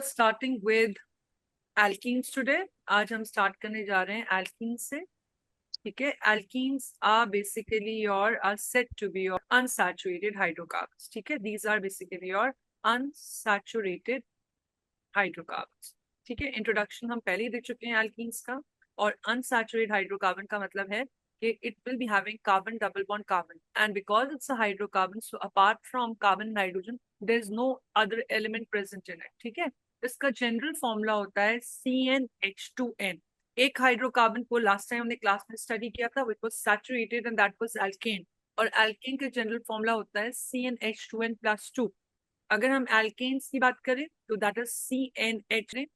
starting with alkenes today. आज हम start करने जा रहे हैं alkenes से. ठीक है, alkenes are basically are said to be your unsaturated hydrocarbons. ठीक है, these are basically your unsaturated hydrocarbons. ठीक है, इंट्रोडक्शन हम पहले ही देख चुके हैं alkenes का. और unsaturated hydrocarbon का मतलब है कि it will be having carbon double bond carbon, and because it's a hydrocarbon, so apart from carbon and hydrogen there is no other element present in it. ठीक है, इसका जनरल फॉर्मूला होता है CnH2n. एक हाइड्रोकार्बन को last time हमने class में study किया था, which was saturated and that was alkane. और alkane का जनरल फॉर्मूला होता है CnH2n+2. अगर हम alkanes की बात करें तो that is CnH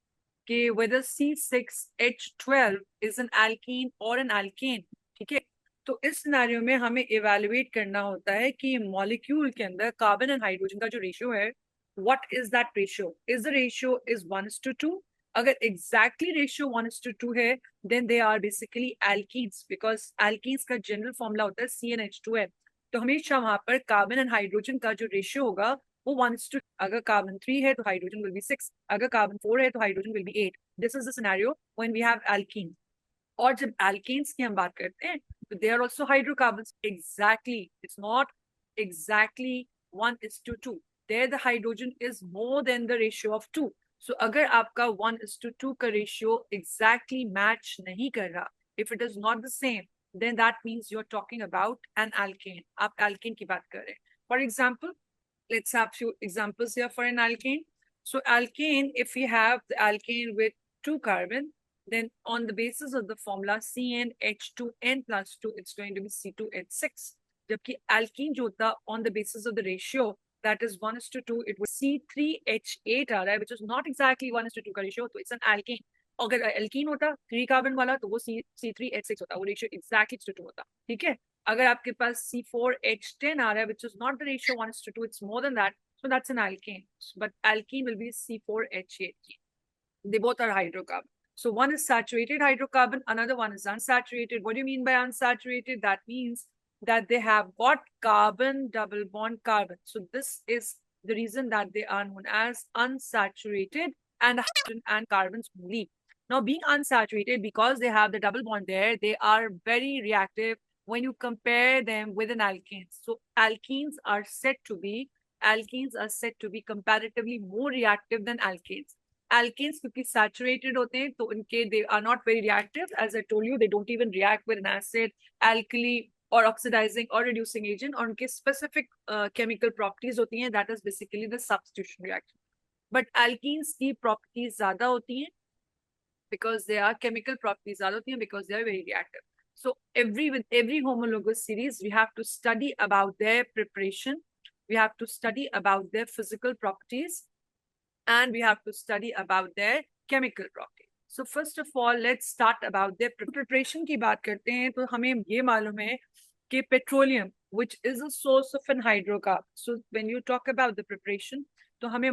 कि whether C6H12 is an alkene or an alkane. ठीक है, तो इस सिनेरियो में हमें इवेलुएट करना होता है कि मॉलिक्यूल के अंदर कार्बन एंड हाइड्रोजन का जो रेशियो है, what is that ratio? Is the ratio is 1:2? अगर एग्जैक्टली रेशियो 1:2 है, then they are basically alkenes, because alkenes का जनरल फॉर्मूला होता है CnH2n. तो हमेशा वहां पर कार्बन एंड हाइड्रोजन का जो रेशियो होगा वो 1:2. अगर कार्बन 3 है तो हाइड्रोजन विल बी 6, अगर कार्बन 4 है तो hydrogen will be 8. This is the scenario when we have alkene. और जब एल्केन्स की हम बात करते हैं तो they are also hydrocarbons. Exactly, it's not exactly 1:2. There the hydrogen is more than the ratio of 2. So अगर आपका 1:2 का रेशियो एग्जैक्टली मैच नहीं कर रहा, if it is not the same, then that means you're talking about an alkane. आप alkane की बात कर रहे हैं. For example, let's have few examples here for an alkane. So alkane, if we have the alkane with 2 carbon, then on the basis of the formula CnH2n+2, it's going to be C2H6. जबकि alkene जो था on the basis of the ratio that is 1:2, it was C3H8 आ रहा है, which is not exactly 1:2 का ratio, तो it's an alkane. अगर alkene होता 3 carbon वाला तो वो C3H6 होता, वो रेशियो एग्जैक्टली 2 होता. ठीक है, अगर आपके पास C4H10 आ रहा है, which is not the ratio 1:2, it's more than that, so that's an alkane. But alkene will be C4H8. They both are hydrocarbon. So one is saturated hydrocarbon, another one is unsaturated. What do you mean by unsaturated? That means that they have got carbon double bond carbon. So this is the reason that they are known as unsaturated and hydrogen and carbons only. Now, being unsaturated, because they have the double bond there, they are very reactive when you compare them with an alkane. So alkenes are said to be comparatively more reactive than alkanes. Alkanes क्योंकि saturated होते हैं तो उनके they are not very reactive. As I told you, they don't even react with an acid, alkali or oxidizing or reducing agent. और उनके specific chemical properties होती हैं, that is basically the substitution reaction. But alkenes की properties ज़्यादा होती हैं because they are chemical properties ज़्यादा होती हैं because they are very reactive. So with every homologous series, we have to study about their preparation, we have to study about their physical properties, and we have to study about their chemical properties. So first of all, let's start about their preparation की बात करते हैं तो हमें ये मालूम है कि petroleum, which is a source of an hydrocarbon. So when you talk about the preparation, तो हमें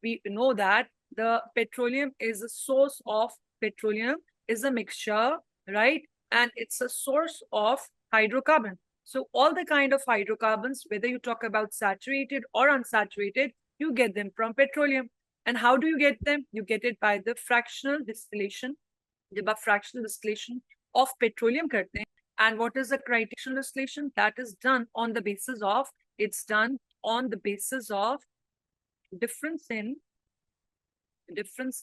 we know that the petroleum is a source of petroleum is a mixture, right? And it's a source of hydrocarbon. So all the kind of hydrocarbons, whether you talk about saturated or unsaturated, you get them from petroleum. And how do you get them? You get it by the fractional distillation. जब आप fractional distillation of petroleum करते हैं, and what is the fractional distillation? That is done on the basis of, it's done on the basis of difference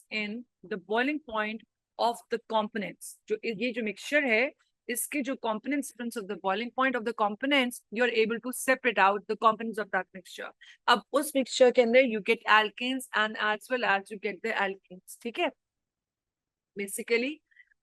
in the boiling point of the components. जो ये जो mixture है, इसके जो components, difference of the boiling point of the components, you are able to separate out the components of that mixture. अब उस mixture के अंदर you get alkanes and as well as you get the alkenes. ठीक है, basically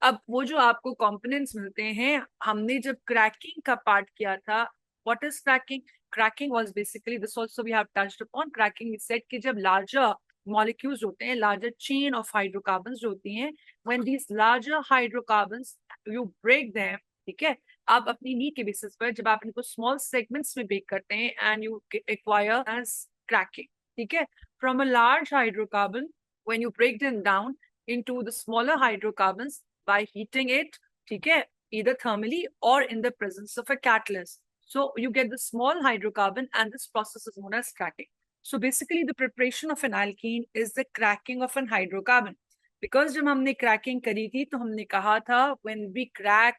अब वो जो आपको components मिलते हैं, हमने जब cracking का part किया था, what is cracking? Cracking was basically, this also we have touched upon. Cracking is said कि जब larger molecules होते हैं, larger chain of hydrocarbons जो होती हैं, when these larger hydrocarbons you break them, ठीक है, आप अपनी नीड के बेसिस पर जब आप इनको small segments में break करते हैं and you acquire as cracking. ठीक है, from a large hydrocarbon, when you break them down into the smaller hydrocarbons by heating it, ठीक है, either thermally or in the presence of a catalyst. So you get the small hydrocarbon and this process is known as cracking. So basically the preparation of an alkene is the cracking of an hydrocarbon. Because जब हमने cracking करी थी तो हमने कहा था when we crack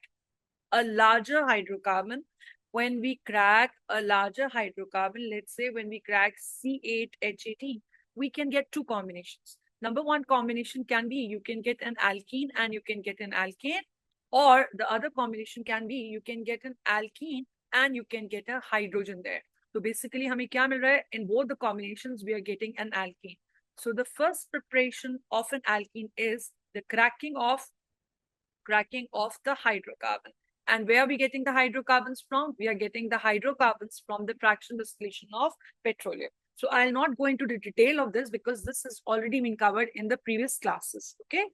a larger hydrocarbon, let's say when we crack C8H18, we can get two combinations. Number one combination can be you can get an alkene and you can get an alkane, or the other combination can be you can get an alkene and you can get a hydrogen there. So basically हमें क्या मिल रहा है? In both the combinations we are getting an alkene. So the first preparation of an alkene is the cracking of the hydrocarbon. And where are we getting the hydrocarbons from? We are getting the hydrocarbons from the fraction distillation of petroleum. So I'll not go into the detail of this because this has already been covered in the previous classes. Okay.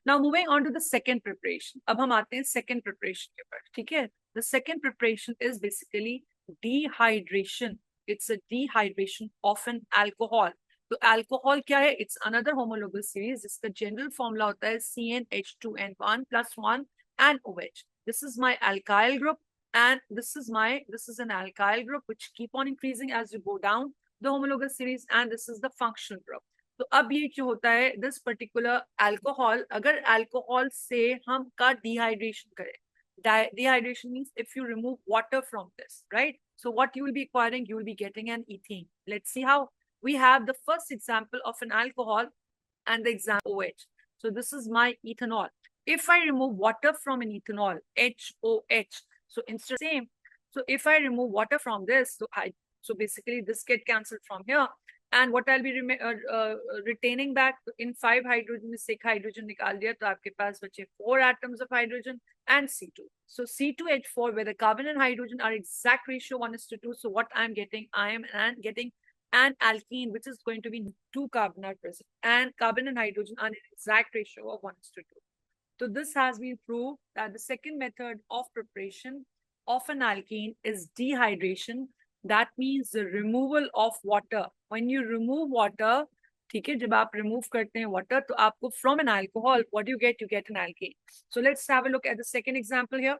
Now moving on to the second preparation. अब हम आते हैं second preparation के ऊपर, ठीक है? The second preparation is basically dehydration. It's a dehydration of an alcohol. तो alcohol क्या है? इट्स अनदर होमोलोगस सीरीज जिसका जनरल फॉर्मूला होता है CnH2n1 + 1 and OH. This is my alkyl group and this is an alkyl group which keep on increasing as you go down the homologous series, and this is the functional group. तो अब ये जो होता है this particular alcohol, अगर alcohol से हम का dehydration करें, dehydration means if you remove water from this, right? So what you will be acquiring, you will be getting an ethene. Let's see how. We have the first example of an alcohol and the example OH. So this is my ethanol. If I remove water from an ethanol, HOH, so instead same. So if I remove water from this, so basically this get cancelled from here. And what I'll be retaining back in 5 hydrogen में 6 hydrogen निकाल दिया तो आपके पास बचे 4 atoms of hydrogen and C2. So C2H4 where the carbon and hydrogen are exact ratio 1:2. So what I'm getting, I am getting an alkene which is going to be 2 carbon are present and carbon and hydrogen are in exact ratio of 1:2. So this has been proved that the second method of preparation of an alkene is dehydration. That means the removal of water. When you remove water, ठीक है, जब आप remove करते हैं water, तो आपको from an alcohol, what do you get? You get an alkane. So let's have a look at the second example here.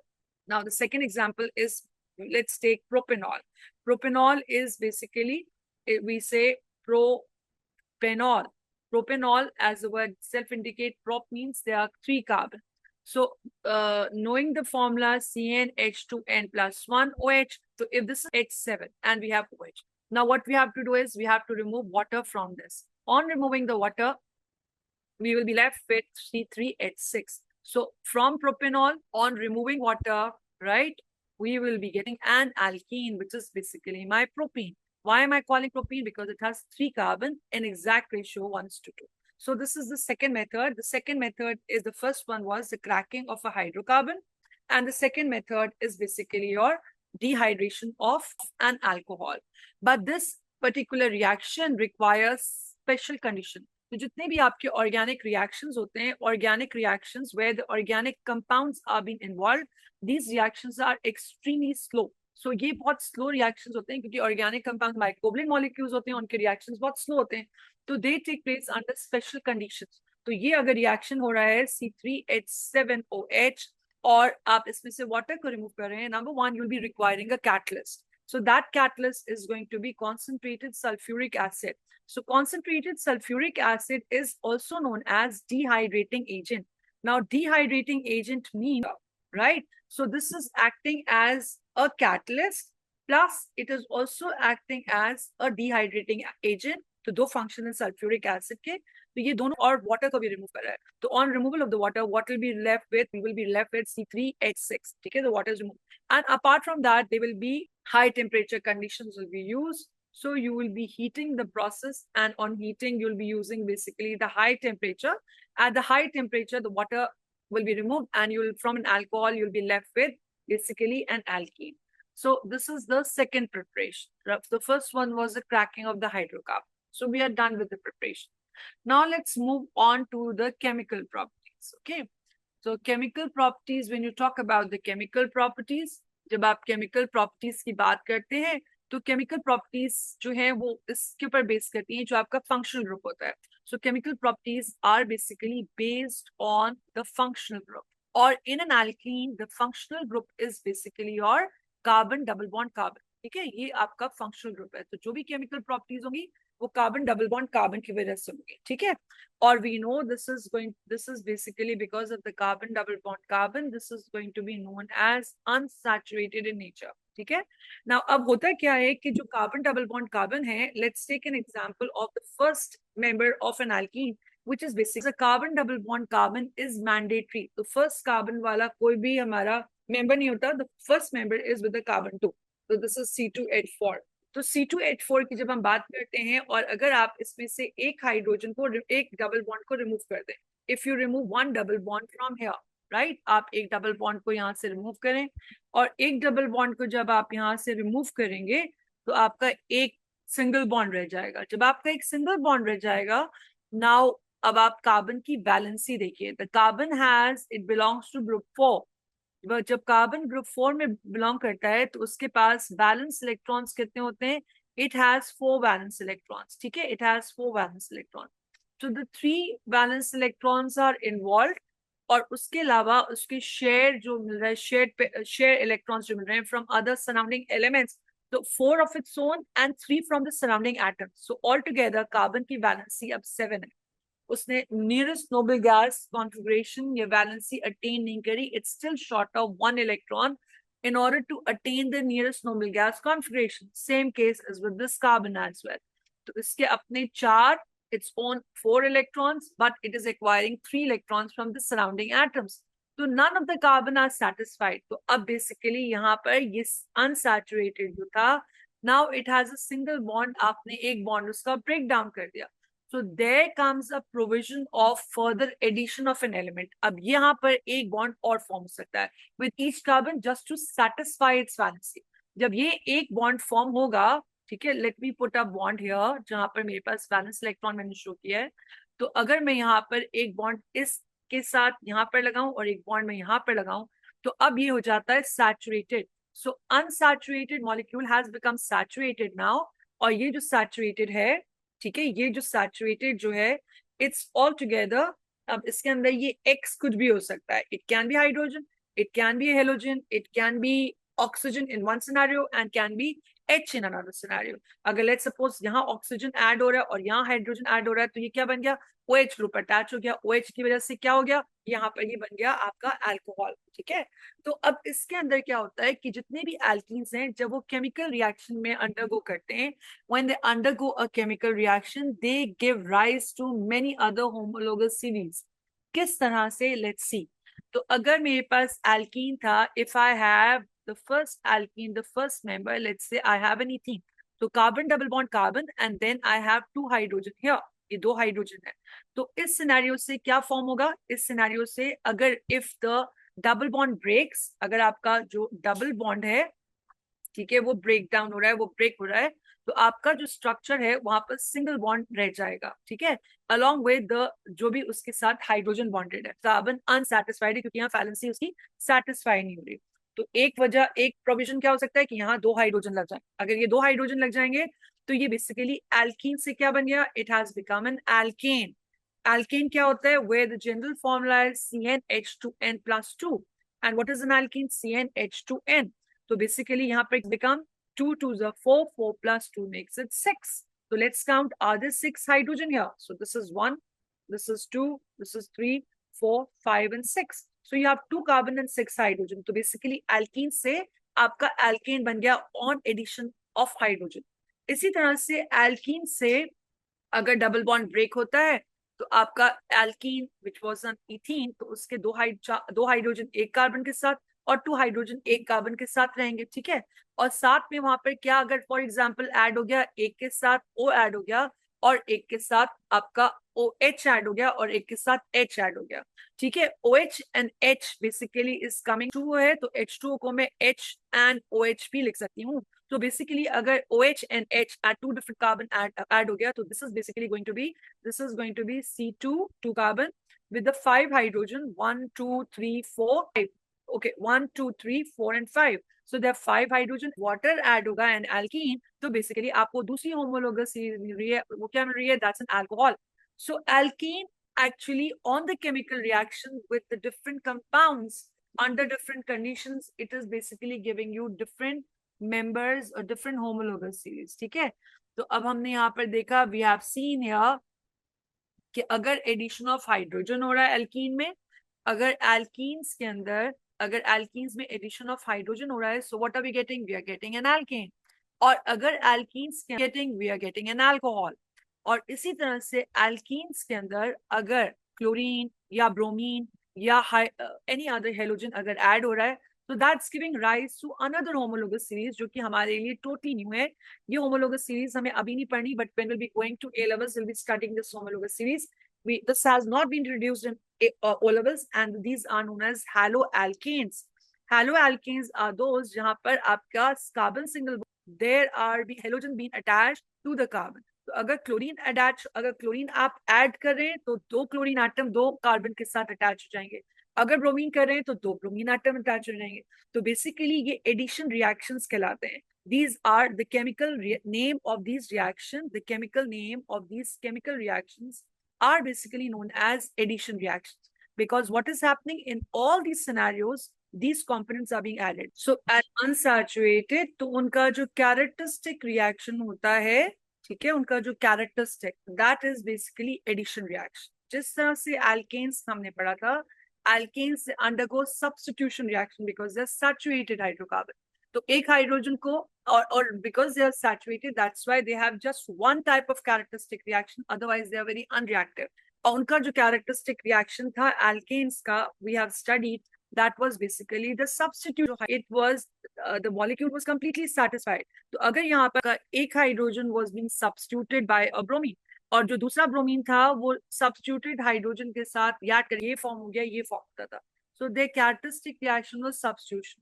Now the second example is, let's take propanol. Propanol is basically, we say propanol. Propanol, as the word self indicate, prop means there are 3 carbon. So knowing the formula CnH2n + 1 OH, so if this is H7 and we have OH, now what we have to do is we have to remove water from this. On removing the water, we will be left with C3H6. So from propanol, on removing water, right, we will be getting an alkene, which is basically my propene. Why am I calling propene? Because it has 3 carbon in exact ratio 1:2. So this is the second method. The second method is, the first one was the cracking of a hydrocarbon. And the second method is basically your dehydration of an alcohol. But this particular reaction requires special condition. तो जितने भी आपके organic reactions होते हैं, organic reactions where the organic compounds are being involved, these reactions are extremely slow. So ये बहुत slow reactions होते हैं क्योंकि organic compounds microbial molecules होते हैं, उनके reactions बहुत slow होते हैं. तो they take place under special conditions. तो ये अगर reaction हो रहा है C3H7OH और आप इसमें से water को remove कर रहे हैं, number one, you'll be requiring a catalyst. So that catalyst is going to be concentrated sulfuric acid. So concentrated sulfuric acid is also known as dehydrating agent. Now dehydrating agent means, right? So this is acting as a catalyst plus it is also acting as a dehydrating agent. तो 2 function है sulfuric acid के, तो ये दोनों और water को भी remove कर रहा है. तो on removal of the water, what will be left with? We will be left with C3H6. ठीक है, the water is removed. And apart from that, there will be high temperature conditions will be used. So you will be heating the process, and on heating, you'll be using basically the high temperature. At the high temperature, the water will be removed and you'll, from an alcohol, you'll be left with basically an alkene. So this is the second preparation. The first one was the cracking of the hydrocarbon. So we are done with the preparation. Now let's move on to the chemical properties. Okay. So chemical properties, when you talk about the chemical properties, जब आप chemical properties की बात करते हैं, तो chemical properties जो है वो इसके ऊपर बेस करती हैं जो आपका functional group होता है. So chemical properties are basically based on the functional group. Or in an alkene, the functional group is basically your carbon double bond carbon. ठीक है, ये आपका functional group है. तो जो भी chemical properties होंगी, वो कार्बन डबल बॉन्ड कार्बन की वजह से होंगे, ठीक है। और we know this is basically because of the carbon double bond carbon, this is going to be known as unsaturated in nature, ठीक है। नाउ अब होता क्या है कि जो कार्बन डबल बॉन्ड कार्बन है, let's take an example of the first member of an alkene which is basically the carbon double bond carbon is mandatory. तो first carbon वाला कोई भी हमारा member नहीं होता, the first member is with the carbon 2. तो this is C2H4. तो C2H4 की जब हम बात करते हैं और अगर आप इसमें से एक हाइड्रोजन को, एक डबल बॉन्ड को रिमूव कर दें, if you remove one double bond from here, right, आप एक डबल बॉन्ड को यहाँ से रिमूव करें और एक डबल बॉन्ड को जब आप यहाँ से रिमूव करेंगे तो आपका एक सिंगल बॉन्ड रह जाएगा। जब आपका एक सिंगल बॉन्ड रह जाएगा, नाउ अब आप कार्बन की बैलेंसी देखिए, the carbon has, it belongs to group 4। जब कार्बन ग्रुप 4 में बिलोंग करता है तो उसके पास बैलेंस इलेक्ट्रॉन्स कितने होते हैं? इट हैज 4 बैलेंस इलेक्ट्रॉन्स, ठीक है, इट हैज 4 बैलेंस इलेक्ट्रॉन्स। तो the 3 valence electrons are involve, और उसके अलावा उसके शेयर जो मिल रहा है, शेयर इलेक्ट्रॉन्स जो मिल रहे हैं फ्रॉम अदर सराउंडिंग एलिमेंट्स, तो 4 of its own and 3 from the surrounding atoms. So all together carbon की बैलेंसी अब 7 है। उसने नियरेस्ट नोबल गैस कॉन्फ़िगरेशन या वैलेंसी अटेन नहीं करी, it's still short of 1 electron in order to attain the nearest noble gas configuration. Same case as with this carbon as well. तो इसके अपने 4, its own 4 electrons, but it is acquiring 3 electrons from the surrounding atoms. तो none of the carbon are satisfied. तो अब basically यहाँ पर ये unsaturated जो था, now it has a single bond, आपने एक bond उसका break down कर दिया. So there comes a provision of further addition of an element. अब यहाँ पर एक बॉन्ड और फॉर्म हो सकता है with each carbon just to satisfy its valency. जब ये एक बॉन्ड फॉर्म होगा, ठीक है, let me put a bond here जहां पर मेरे पास वैलेंस इलेक्ट्रॉन मैंने शो किया है। तो अगर मैं यहाँ पर एक बॉन्ड इसके साथ यहाँ पर लगाऊं और एक बॉन्ड मैं यहाँ पर लगाऊं, तो अब ये हो जाता है saturated. So unsaturated molecule has become saturated now, और ये जो सैचुरेटेड है, ठीक है, ये जो सैचुरेटेड जो है, इट्स ऑल टुगेदर, अब इसके अंदर ये एक्स कुछ भी हो सकता है, it can be hydrogen, it can be a halogen, it can be oxygen in one scenario and can be H in another scenario. अगर let's suppose यहाँ ऑक्सीजन ऐड हो रहा है और यहाँ हाइड्रोजन ऐड हो रहा है, तो ये क्या बन गया? OH ग्रुप अटैच हो गया। OH की वजह से क्या हो गया? यहाँ पर ये बन गया आपका अल्कोहल, ठीक है। तो अब इसके अंदर क्या होता है कि जितने भी एल्कीन्स हैं, जब वो केमिकल रिएक्शन में अंडरगो करते हैं, when they undergo a chemical reaction, they give rise to many other homologous series. किस तरह से? Let's see. तो अगर मेरे पास एल्कीन था, if I have the first alkene, the first member, let's say I have an ethene, तो carbon double bond carbon and then I have 2 hydrogen here, ये 2 हाइड्रोजन है। तो इस सिनेरियो से क्या फॉर्म होगा? इस सिनेरियो से अगर if the double bond breaks, अगर आपका जो डबल बॉन्ड है, ठीक है, वो ब्रेक डाउन हो रहा है, वो ब्रेक हो रहा है, तो आपका जो स्ट्रक्चर है वहां पर सिंगल बॉन्ड रह जाएगा, ठीक है, अलॉन्ग विद द जो भी उसके साथ हाइड्रोजन बॉन्डेड है। कार्बन अनसैटिस्फाइड है क्योंकि यहाँ वैलेंसी उसकी सेटिस्फाई नहीं हो रही। तो एक वजह, एक प्रोविजन क्या हो सकता है कि यहाँ 2 हाइड्रोजन लग जाए। अगर ये 2 हाइड्रोजन लग जाएंगे तो ये बेसिकली एल्कीन से क्या बन गया? It has become an alkane. Alkane क्या होता है? Where the general formula is CnH2n+2 and what is an alkene? CnH2n। तो बेसिकली यहाँ पे become 2 2s are 4, 4 plus 2 makes it 6. So let's count, are there 6 hydrogen here? So this is 1, this is 2, this is 3, 4, 5 and 6. So you have 2 carbon and 6 hydrogen. तो basically alkene से आपका alkane बन गया on addition of hydrogen. इसी तरह से alkene से अगर डबल बॉन्ड ब्रेक होता है तो आपका alkene which was an ethene, तो उसके 2 हाइड्रोजन एक कार्बन के साथ और 2 हाइड्रोजन एक कार्बन के साथ रहेंगे, ठीक है। और साथ में वहां पर क्या, अगर फॉर एग्जांपल ऐड हो गया, एक के साथ O ऐड हो गया और एक के साथ आपका OH ऐड हो गया और एक के साथ H ऐड हो गया, ठीक है। OH and H basically is coming to है, तो H2O को मैं H एंड OH भी लिख सकती हूँ। तो बेसिकली अगर OH and H at 2 different carbon add हो गया, तो this is basically going to be, this is going to be C2 2 carbon with the 5 hydrogen 1 2 3 4 5. Okay, 1 2 3 4 and 5. So there are 5 hydrogen. Water add होगा and alkene, तो basically आपको दूसरी homologous series मिल रही है, वो क्या मिल रही है? That's an alcohol. So alkene actually on the chemical reaction with the different compounds under different conditions, it is basically giving you different members or different homologous series, ठीक है। तो अब हमने यहाँ पर देखा, वी हैव सीन हियर कि अगर एडिशन ऑफ हाइड्रोजन हो रहा है एल्कीन में, अगर एल्कीन्स के अंदर, अगर एल्कीन्स में एडिशन ऑफ हाइड्रोजन हो रहा है, so what are we getting? We are getting an alkane. और अगर एल्कीन्स के getting, we are getting an alcohol. और इसी तरह से एल्कीन्स के अंदर अगर क्लोरीन या ब्रोमीन या एनी अदर हेलोजन अगर ऐड हो रहा है, तो that's giving rise to another homologous series, जो कि हमारे लिए टोटली न्यू है। ये होमोलोगस सीरीज हमें अभी नहीं पढ़नी, but when will be going to A levels will be studying this homologous series. This has not been introduced in O levels, and these are known as haloalkanes. Haloalkanes are those जहां पर आपका carbon single there are halogen being attached to the carbon. तो अगर chlorine attach, अगर chlorine आप add कर रहे हैं तो दो क्लोरीन एटम दो कार्बन के साथ अटैच हो जाएंगे, अगर ब्रोमीन कर रहे हैं तो दो ब्रोमीन एटम अटैच हो जाएंगे। तो बेसिकली ये एडिशन रिएक्शंस कहलाते हैं. These are the chemical name of these reactions. The chemical name of these chemical reactions are basically known as addition reactions, because what is happening in all these scenarios, these components are being added. So at unsaturated, तो उनका जो characteristic reaction होता है, ठीक है, उनका जो characteristic, that is basically addition reaction. जिस तरह से alkanes हमने पढ़ा था, alkanes undergo substitution reaction because they're saturated hydrocarbon. तो एक हाइड्रोजन को और because they are saturated, that's why they have just one type of characteristic reaction, otherwise they are very unreactive. और उनका जो characteristic reaction था alkanes का, we have studied, that was basically the substitute. It was the molecule was completely satisfied. तो अगर यहाँ पर एक hydrogen was being substituted by a bromine, और जो दूसरा ब्रोमीन था वो substituted हाइड्रोजन के साथ याद कर ये फॉर्म हो गया, ये फॉर्म होता था. So their characteristic reaction was substitution.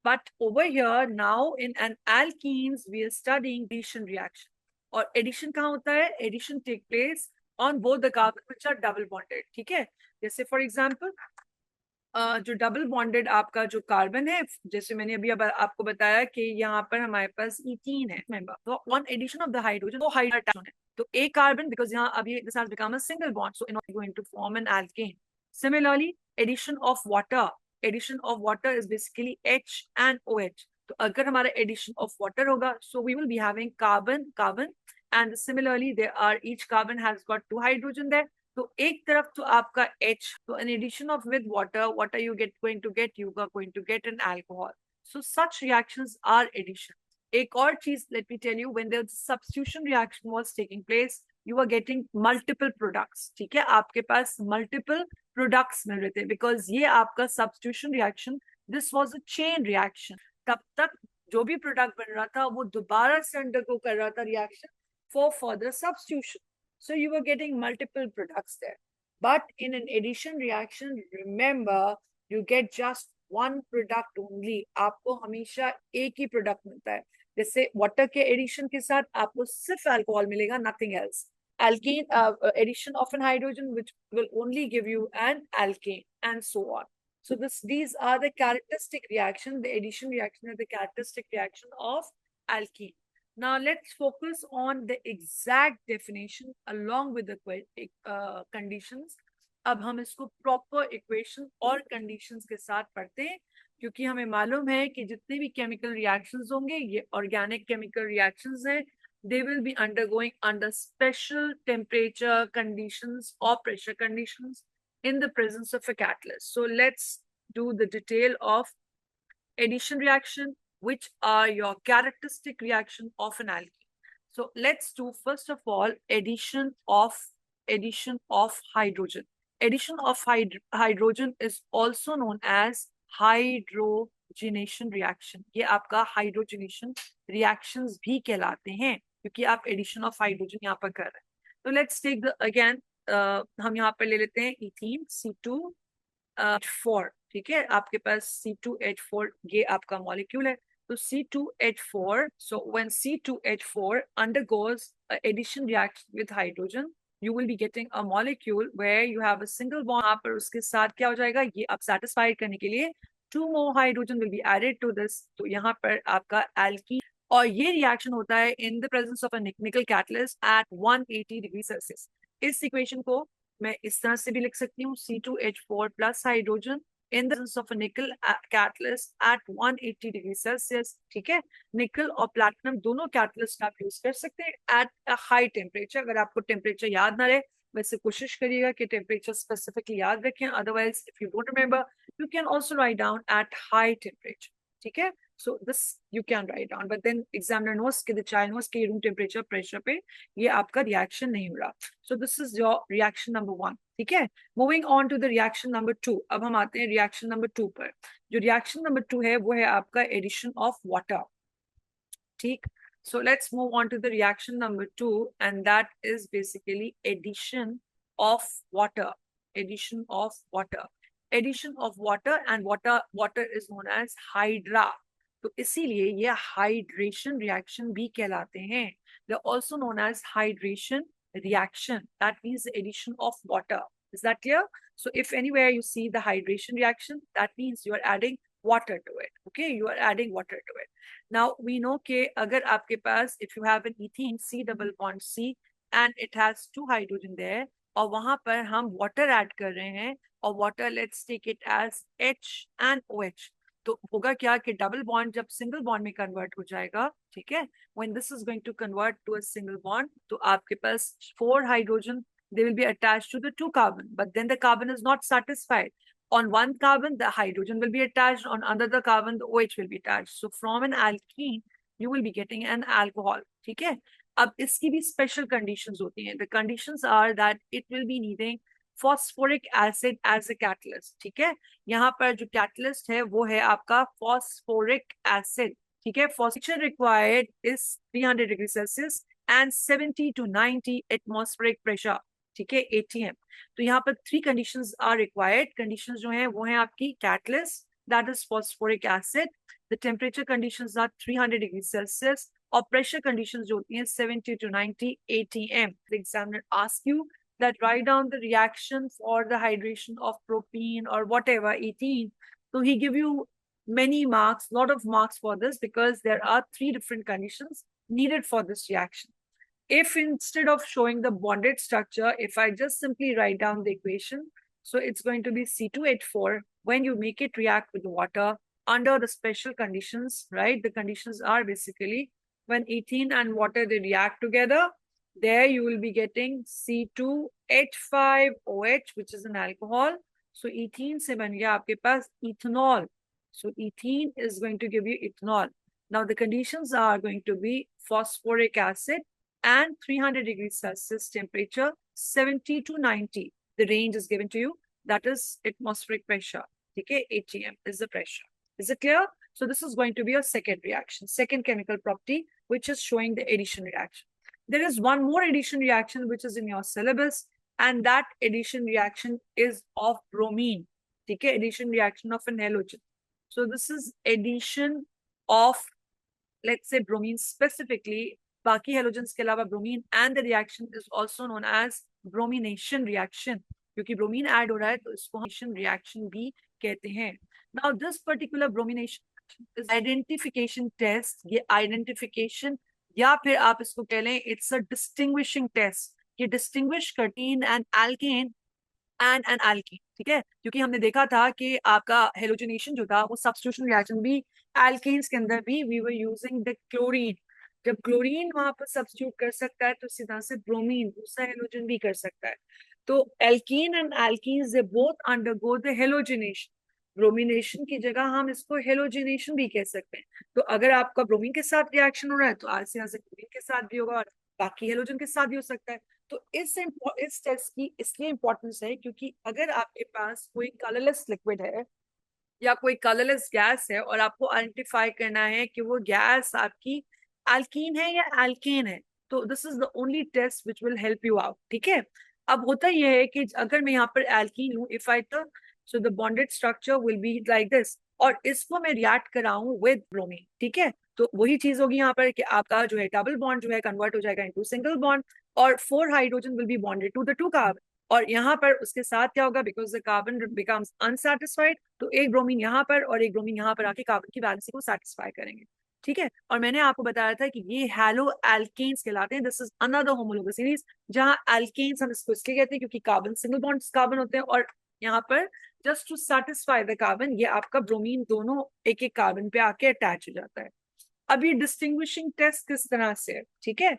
But over here now in an alkenes we are studying addition reaction. और addition कहाँ होता है? Addition take place on both the carbon which are double bonded. ठीक है, जैसे for example जो double bonded आपका जो कार्बन है, जैसे मैंने अभी अब आपको बताया कि यहाँ पर हमारे पास इथीन है मेंबर, तो on addition of the hydrogen वो हाइड्रोजन है, तो एक कार्बन, बिकॉज यहाँ अभी this has become a single bond, so it going to form an alkane. Similarly addition of water, addition of water is basically H and OH. तो अगर हमारा addition of water होगा, so we will be having carbon carbon, and similarly there are each carbon has got two hydrogen there. तो एक तरफ तो आपका H, तो an addition of with water, what are you going to get? You are going to get an alcohol. So such reactions are addition. एक और चीज, let me tell you, when the substitution reaction was taking place, you are getting multiple products. ठीक है, आपके पास multiple products मिल रहे थे, because ये आपका substitution reaction, this was a chain reaction. तब तक जो भी प्रोडक्ट बन रहा था वो दोबारा से अंडरगो कर रहा था reaction for further substitution. So you were getting multiple products there. But in an addition reaction, remember, you get just one product only. आपको हमेशा एक ही प्रोडक्ट मिलता है. जैसे वाटर के एडिशन के साथ आपको सिर्फ अल्कोहल मिलेगा, nothing else. Alkene addition of an hydrogen which will only give you an alkane, and so on. So these are the characteristic reaction. The addition reaction is the characteristic reaction of alkene. Now let's focus on the exact definition along with the conditions. अब हम इसको proper equation और conditions के साथ पढ़ते हैं, क्योंकि हमें मालूम है कि जितने भी chemical reactions होंगे, ये organic chemical reactions हैं, they will be undergoing under special temperature conditions or pressure conditions in the presence of a catalyst. So let's do the detail of addition reaction, which are your characteristic reaction of an alkene. So let's do first of all addition of hydrogen. Addition of hydrogen is also known as hydrogenation reaction. ये आपका hydrogenation reactions भी कहलाते हैं, क्योंकि आप addition of hydrogen यहाँ पर कर रहे हैं. So let's take the again हम यहाँ पर ले लेते हैं ethene C2H4. ठीक है, आपके पास C2H4 ये आपका मॉलिक्यूल है. तो C2H4, so when C2H4 undergoes an addition reaction with hydrogen, you will be getting a molecule where you have a single bond. यहाँ पर उसके साथ क्या हो जाएगा, ये आप satisfied करने के लिए 2 more hydrogen will be added to this. तो यहाँ पर आपका alkene, और ये रिएक्शन होता है in the presence of a nickel catalyst at 180 degrees Celsius. इस इक्वेशन को मैं इस तरह से भी लिख सकती हूँ, C2H4 plus hydrogen in the of a निकल कैटलिस्ट एट 180 डिग्री सेल्सियस। ठीक है, निकल और प्लैटिनम दोनों कैटलिस्ट आप यूज कर सकते हैं एट अ हाई टेम्परेचर। अगर आपको टेम्परेचर याद ना रहे, वैसे कोशिश करिएगा कि टेम्परेचर स्पेसिफिकली याद रखें, otherwise if you don't remember you can also write down at high temperature. ठीक है, so this you can write down, but then examiner knows कि the child knows कि room temperature pressure पे ये आपका reaction नहीं हो रहा। so this is your reaction number 1। ठीक है, moving on to the reaction number 2। अब हम आते हैं reaction number 2 पर। जो reaction number 2 है वो है आपका addition of water। ठीक, so let's move on to the reaction number 2, and that is basically addition of water। addition of water, addition of water, and water is known as hydra। तो इसीलिए ये hydration reaction भी कहलाते हैं। They also known as hydration reaction, that means addition of water. Is that clear? so if anywhere you see the hydration reaction, that means you are adding water to it। okay, you are adding water to it। now we know कि अगर आपके पास if you have an ethene C double bond C and it has 2 hydrogen there, और वहां पर हम water add कर रहे हैं, और water let's take it as H and OH, तो होगा क्या कि डबल बॉन्ड जब सिंगल बॉन्ड में कन्वर्ट हो जाएगा, ठीक है, when this is going to convert to a single bond, तो आपके पास 4 hydrogen, they will be attached to the 2 carbon, but then the carbon is not satisfied। on one carbon the hydrogen will be attached, on another carbon the OH will be attached, so from an alkene you will be getting an alcohol। ठीक है, अब इसकी भी special conditions होती हैं। the conditions are that it will be needing phosphoric acid as a catalyst. ठीक है, यहाँ पर जो कैटलिस्ट है वो है आपका फॉस्फोरिक एसिड। ठीक है, phosphoration required is 300 degree Celsius and 70 to 90 atmospheric pressure. ठीक है, ATM। तो यहाँ पर 3 कंडीशंस आर रिक्वायर्ड। कंडीशंस जो है वो है आपकी catalyst, that is phosphoric acid, the temperature conditions are 300 degree Celsius, और प्रेशर कंडीशंस जो होती हैं 70 to 90 ATM। The examiner asks you that write down the reaction for the hydration of propene or whatever, ethene. So he give you many marks, lot of marks for this, because there are 3 different conditions needed for this reaction. If instead of showing the bonded structure, if I just simply write down the equation, so it's going to be C2H4 when you make it react with water under the special conditions, right? The conditions are basically when ethene and water, they react together, there you will be getting C2H5OH, which is an alcohol। so ethene से बन गया आपके पास ethanol। so ethene is going to give you ethanol। now the conditions are going to be phosphoric acid and 300 degrees Celsius temperature, 70 to 90 the range is given to you, that is atmospheric pressure। okay, ATM is the pressure। is it clear? so this is going to be a second reaction, second chemical property, which is showing the addition reaction। there is one more addition reaction which is in your syllabus, and that addition reaction is of bromine। okay, addition reaction of an halogen। so this is addition of, let's say, bromine specifically, बाकी halogens के अलावा bromine, and the reaction is also known as bromination reaction, क्योंकि bromine add हो रहा है तो इसको bromination reaction भी कहते हैं। now this particular bromination is identification test। ये identification, या फिर आप इसको कह लें इट्स अ डिस्टिंग्विशिंग टेस्ट। ये डिस्टिंग्विश करती an alkane and an alkene. ठीक है, क्योंकि हमने देखा था कि आपका हेलोजनेशन जो था वो सब्स्टिट्यूशन रिएक्शन भी एल्केन्स के अंदर भी we were using the chlorine. जब क्लोरीन वहां पर सब्स्टिट्यूट कर सकता है तो इसी तरह से ब्रोमीन दूसरा हेलोजन भी कर सकता है। तो alkene and alkenes they both undergo the halogenation. Bromination की जगह हम इसको हेलोजिनेशन भी कह सकते हैं। तो अगर आपका ब्रोमीन के साथ रिएक्शन हो रहा है तो आस्ते आस्ते क्लोरीन के साथ भी होगा और बाकी हेलोजन के साथ भी हो सकता है। तो इस टेस्ट की इसलिए इंपॉर्टेंस है क्योंकि अगर आपके पास कोई कलरलेस लिक्विड है या कोई कलरलेस गैस है और आपको आइडेंटिफाई करना है कि वो गैस आपकी एल्कीन है या एल्केन है, तो this is the only test which will help you out. ठीक है, अब होता यह है कि अगर मैं यहाँ पर एल्कीन हूँ, इफ आई तो so the bonded structure will be like this, और इसको मैं रिएक्ट कराऊं विद ब्रोमीन। ठीक है, तो वही चीज होगी यहाँ पर कि आपका जो है डबल बॉन्ड जो है कन्वर्ट हो जाएगा इनटू सिंगल बॉन्ड, और 4 hydrogen will be bonded to the 2 carbon, और यहाँ पर उसके साथ क्या होगा, because the carbon becomes unsatisfied, तो एक ब्रोमीन यहाँ पर और एक ब्रोमीन यहाँ पर आके कार्बन की बैलेंस को सेटिस्फाई करेंगे। ठीक है, और मैंने आपको बताया था कि ये हैलो एल्केन्स कहलाते हैं। This is another homologous series जहां एल्केन्स हम इसको इसलिए कहते हैं क्योंकि कार्बन सिंगल बॉन्ड कार्बन होते हैं और यहाँ पर just to satisfy the carbon, ये आपका ब्रोमीन दोनों एक एक कार्बन पे आके अटैच हो जाता है। अब ये डिस्टिंग्विशिंग टेस्ट किस तरह से है, ठीक है।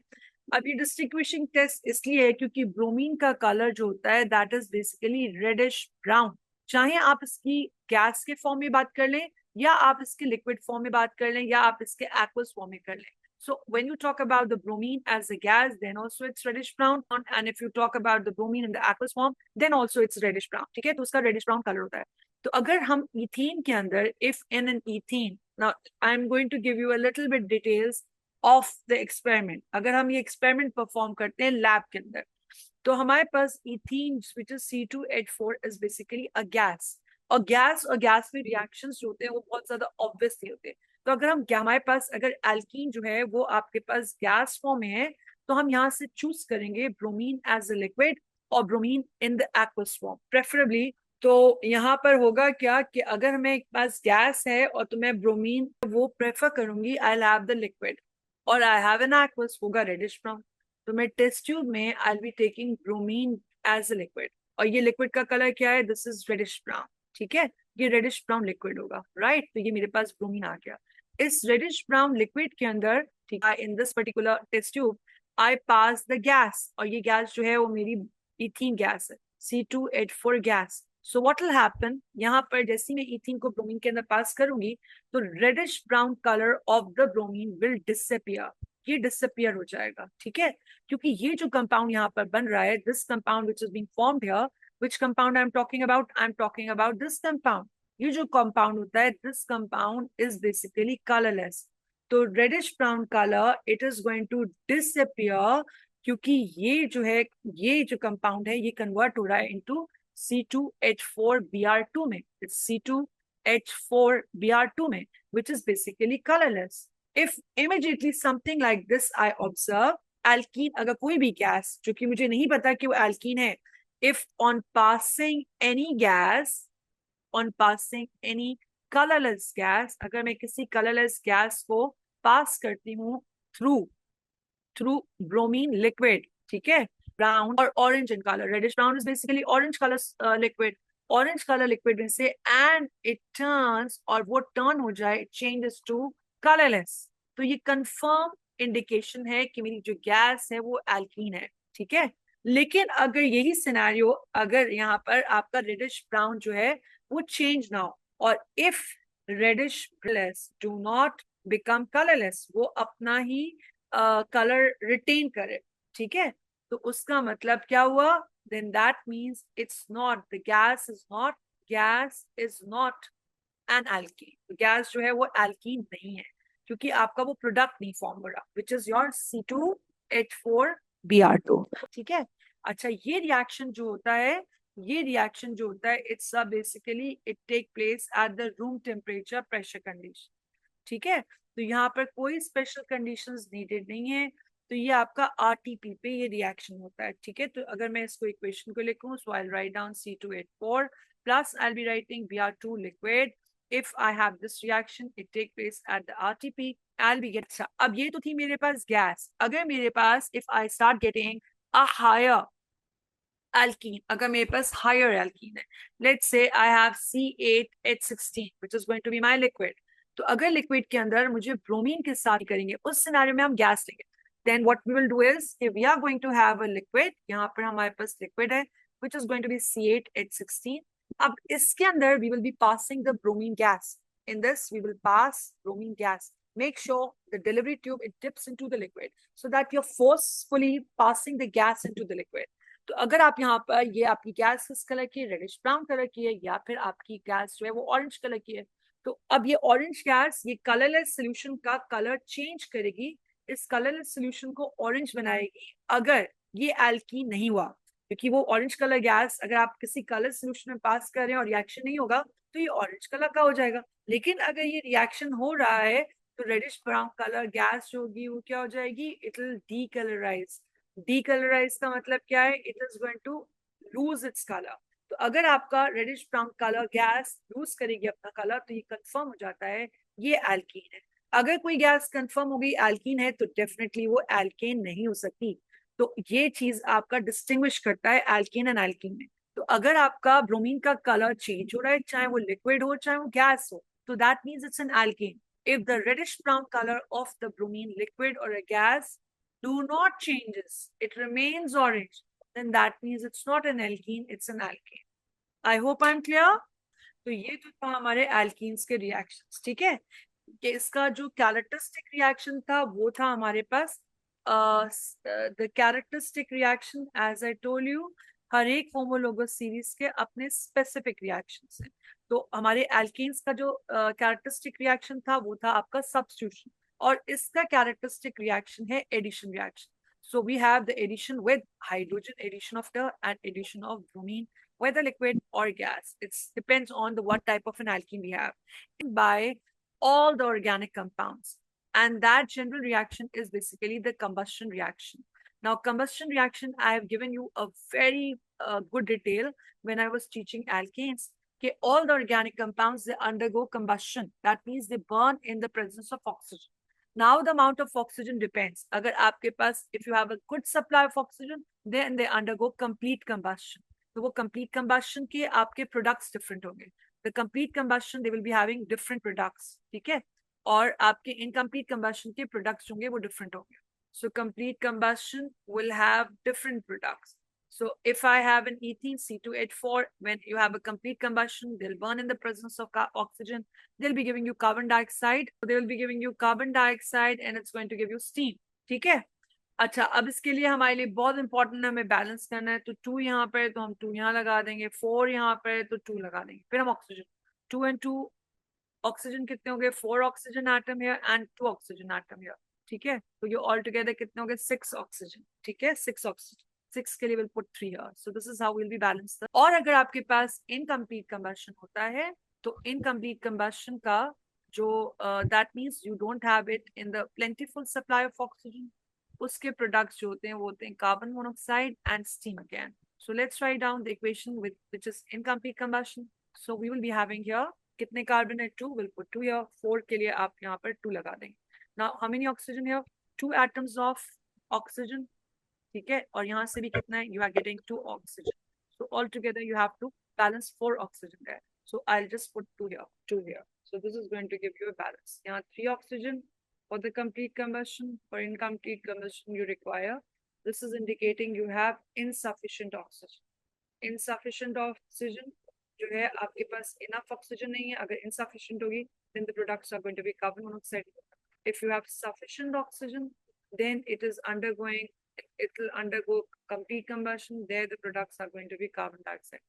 अब ये डिस्टिंग्विशिंग टेस्ट इसलिए है क्योंकि ब्रोमीन का कलर जो होता है that is basically reddish brown, चाहे आप इसकी गैस के फॉर्म में बात कर लें या आप इसके लिक्विड फॉर्म में बात कर लें या आप इसके एक्वस फॉर्म में कर लें। So when you talk about the bromine as a gas, then also it's reddish brown, and if you talk about the bromine in the aqueous form, then also it's reddish brown, ठीक है। तो उसका reddish brown color होता है। तो अगर हम ethane के अंदर, if in an ethene, now I'm going to give you a little bit details of the experiment, अगर हम ये experiment perform करते हैं लैब के अंदर, तो हमारे पास ethene which is C2H4 is basically a gas, और गैस में रिएक्शंस जो होते हैं वो बहुत ज्यादा ऑब्वियसली होते हैं। तो अगर हम हमारे पास अगर एल्कीन जो है वो आपके पास गैस फॉर्म में है, तो हम यहाँ से चूज करेंगे ब्रोमीन एज अ लिक्विड और bromine in the aqueous form preferably. तो यहाँ पर होगा क्या कि अगर मेरे पास गैस है और तो मैं ब्रोमीन वो प्रेफर करूंगी, आई हैव द लिक्विड, और आई हैव एन एक्वस, होगा रेडिश ब्राउन। तो मैं टेस्ट ट्यूब में I be taking bromine as a liquid, और ये लिक्विड का कलर क्या है, दिस इज रेडिश ब्राउन, ठीक है। ये रेडिश ब्राउन लिक्विड होगा, राइट। तो ये मेरे पास ब्रोमीन आ गया। इस रेडिश ब्राउन लिक्विड के अंदर, ठीक है, in this particular test tube I pass the gas, और ये गैस जो है वो मेरी इथीन गैस है, C2H4 gas. So what will happen, यहाँ पर जैसे मैं इथीन को ब्रोमीन के अंदर पास करूंगी तो reddish brown colour of the bromine will disappear, ये डिसअपियर हो जाएगा, ठीक है। क्योंकि ये जो कंपाउंड यहाँ पर बन रहा है, this compound which is being formed here, which compound I'm talking about? I'm talking about this compound. ये जो compound होता है, this compound is basically colorless. तो reddish brown color it is going to disappear, क्योंकि ये जो है, ये जो compound है ये convert हो रहा है into C2H4Br2 में, it's C2H4Br2 में, which is basically colorless. If immediately something like this I observe, alkene, अगर कोई भी गैस जो कि मुझे नहीं पता कि वो alkene है, if on passing any colorless gas, अगर मैं किसी colorless gas को पास करती हूँ through bromine liquid, ठीक है, brown और orange in color, reddish brown is basically orange color liquid, orange color liquid में से, and it turns, और वो turn हो जाए, it changes to colorless, तो ये confirm indication है कि मेरी जो गैस है वो alkene है, ठीक है। लेकिन अगर यही सिनेरियो, अगर यहाँ पर आपका रेडिश ब्राउन जो है वो चेंज ना हो, और if reddish do not become colourless, वो अपना ही कलर रिटेन करे, ठीक है, तो उसका मतलब क्या हुआ, then that means it's not, the gas is not an alkene, gas जो है वो एल्कीन नहीं है, क्योंकि आपका वो प्रोडक्ट नहीं फॉर्म हो रहा, विच इज योर C2H4Br2, ठीक है। अच्छा, ये रिएक्शन जो होता है, it's basically it take place at the room temperature pressure condition, ठीक है। तो यहाँ पर कोई स्पेशल कंडीशंस नीडेड नहीं है, तो ये आपका आरटीपी पे ये रिएक्शन होता है, ठीक है। तो अगर मैं इसको इक्वेशन को लिखूं, so I will write down C2H4 plus I will be writing Br2 liquid, if I have this reaction it take place at the RTP, I'll be get, अब ये तो थी मेरे पास गैस, अगर मेरे पास if I start getting a higher alkene, अगर मेरे पास higher alkene है, let's say I have C8H16 which is going to be my liquid, तो अगर लिक्विड के अंदर मुझे ब्रोमीन के साथ करेंगे, उस सिनेरियो में हम गैस लेंगे, then what we will do is we are going to have a liquid, यहाँ पर हमारे पास लिक्विड है which is going to be C8H16, अब इसके अंदर we will be passing the bromine gas, in this we will pass bromine gas, make sure the delivery tube it dips into the liquid so that you're forcefully passing the gas into the liquid। तो अगर आप यहाँ पर, ये आपकी gas किस colour की है, रेडिश ब्राउन कलर की है, या फिर आपकी गैस जो है वो ऑरेंज कलर की है, तो अब ये ऑरेंज गैस ये कलरलेस सोल्यूशन का कलर चेंज करेगी, इस कलरलेस सोल्यूशन को ऑरेंज बनाएगी अगर ये एल्कीन नहीं हुआ, क्योंकि वो ऑरेंज कलर गैस अगर आप किसी कलर सोल्यूशन में पास कर रहे हैं और रिएक्शन नहीं होगा तो ये ऑरेंज कलर का हो जाएगा, लेकिन अगर ये रिएक्शन हो रहा है तो रेडिश ब्राउन कलर गैस जो होगी वो क्या हो जाएगी, इट विल डीकलराइज। डीकलराइज का मतलब क्या है, it is going to lose its colour. तो अगर आपका reddish brown colour gas lose करेगी अपना कलर, तो ये कंफर्म हो जाता है ये एल्कीन है। अगर कोई गैस कंफर्म हो गई एल्कीन है तो डेफिनेटली वो एल्केन नहीं हो सकती। तो ये चीज आपका डिस्टिंग्विश करता है एल्कीन एंड एल्कीन में। तो अगर आपका ब्रोमीन का कलर चेंज हो रहा है, चाहे वो लिक्विड हो चाहे वो गैस हो, तो that means it's an alkane. If the reddish brown color of the bromine liquid or a gas do not changes, it remains orange, then that means it's not an alkene, it's an alkane. I hope I'm clear. तो ये तो था हमारे alkenes के reactions. ठीक है, कि इसका जो कैरेक्टरिस्टिक रिएक्शन था वो था हमारे पास the characteristic reaction. As I told you, हर एक होमोलोगस सीरीज के अपने स्पेसिफिक रिएक्शंस हैं. तो हमारे एल्कीन्स का जो कैरेक्टरिस्टिक रिएक्शन था वो था आपका सब्स्टिट्यूशन, और इसका कैरेक्टरिस्टिक रिएक्शन है addition reaction. So we have the addition with hydrogen, addition of the and addition of bromine, whether liquid or gas. It depends on the what type of an alkene we have. By all the organic compounds, and that general reaction is basically the combustion reaction. Now, combustion reaction, I have given you a very good detail when I was teaching alkanes. Okay, all the organic compounds, they undergo combustion. That means they burn in the presence of oxygen. Now the amount of oxygen depends. अगर आपके पास, if you have a good supply of oxygen, then they undergo complete combustion. तो वो complete combustion के आपके products different होंगे. The complete combustion, they will be having different products. ठीक है, और आपके incomplete combustion के products होंगे वो different होंगे. So complete combustion will have different products. So if I have an ethene C2H4, when you have a complete combustion, they'll burn in the presence of oxygen. They'll be giving you carbon dioxide. They will be giving you carbon dioxide and it's going to give you steam. ठीक है. अच्छा, अब इसके लिए हमारे लिए बहुत important है, हमें बैलेंस करना है. तो 2 यहाँ पे तो हम 2 यहाँ लगा देंगे, 4 यहाँ पे तो 2 लगा देंगे. फिर हम ऑक्सीजन 2 and 2 ऑक्सीजन कितने हो गए, 4 oxygen atom here and 2 oxygen atom here. ठीक है, तो ये ऑल टुगेदर कितने हो गए, 6 ऑक्सीजन. ठीक है, 6 ऑक्सीजन. 6 के लिए will put 3 here. So this is how will be balance. और अगर आपके पास इनकम्प्लीट कंबशन होता है, तो इनकम्प्लीट कंबशन का जो that means you don't have it in the plentiful supply of oxygen, उसके प्रोडक्ट्स जो होते हैं वो होते हैं carbon monoxide and steam again. So let's write down the equation with which is incomplete combustion. So we will be having here कितने carbon है, 2, will put 2 here. 4 के लिए आप यहाँ पर 2 लगा देंगे. Now how many oxygen here, 2 atoms of oxygen. ठीक है, और यहाँ से भी कितना है, you are getting 2 oxygen. So all together you have to balance 4 oxygen there. So I will just put 2 here, 2 here. So this is going to give you a balance. यहाँ 3 oxygen for the complete combustion. For incomplete combustion you require. This is indicating you have insufficient oxygen. Insufficient oxygen जो है आपके पास enough oxygen नहीं है. अगर insufficient होगी, then the products are going to be carbon monoxide. If you have sufficient oxygen, then it will undergo complete combustion. There the products are going to be carbon dioxide.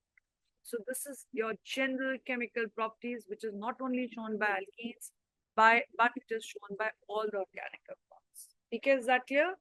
So this is your general chemical properties, which is not only shown by alkenes, but it is shown by all the organic compounds. Okay, is that clear?